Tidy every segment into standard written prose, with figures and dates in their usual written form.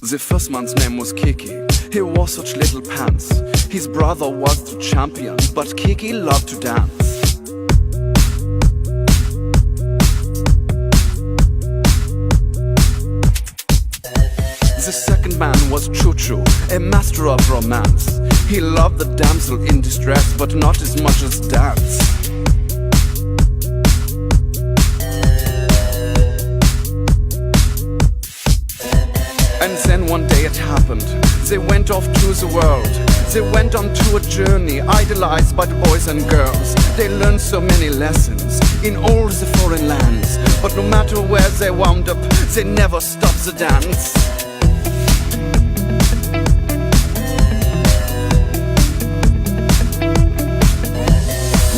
The first man's name was Kiki. He wore such little pants. His brother was the champion, but Kiki loved to dance. The second man was Choo-Choo, a master of romance. He loved the damsel in distress, but not as much as dance. And then one day it happened. They went off to the world. They went on to a journey, idolized by the boys and girls. They learned so many lessons in all the foreign lands. But no matter where they wound up, they never stopped the dance.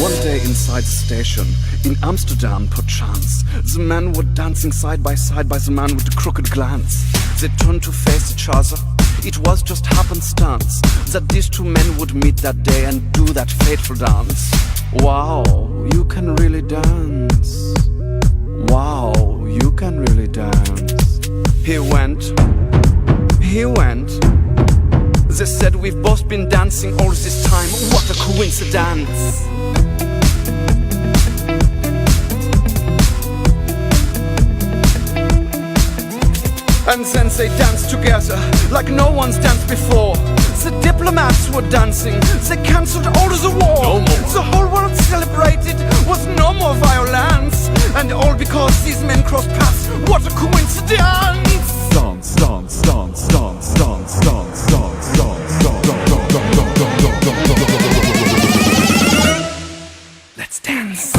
One day inside the station, in Amsterdam perchance, the men were dancing side by the man with the crooked glance. They turned to face each other. It was just happenstance that these two men would meet that day and do that fateful dance. Wow, you can really dance. Wow, you can really dance. He went. They said, we've both been dancing all this time. What a coincidence. And then they danced together like no one's danced before. The diplomats were dancing, they cancelled all of the war. No more. The whole world celebrated with no more violence. And all because these men crossed paths. What a coincidence! Dance, dance, dance, dance, dance, dance, dance, dance, Let's dance.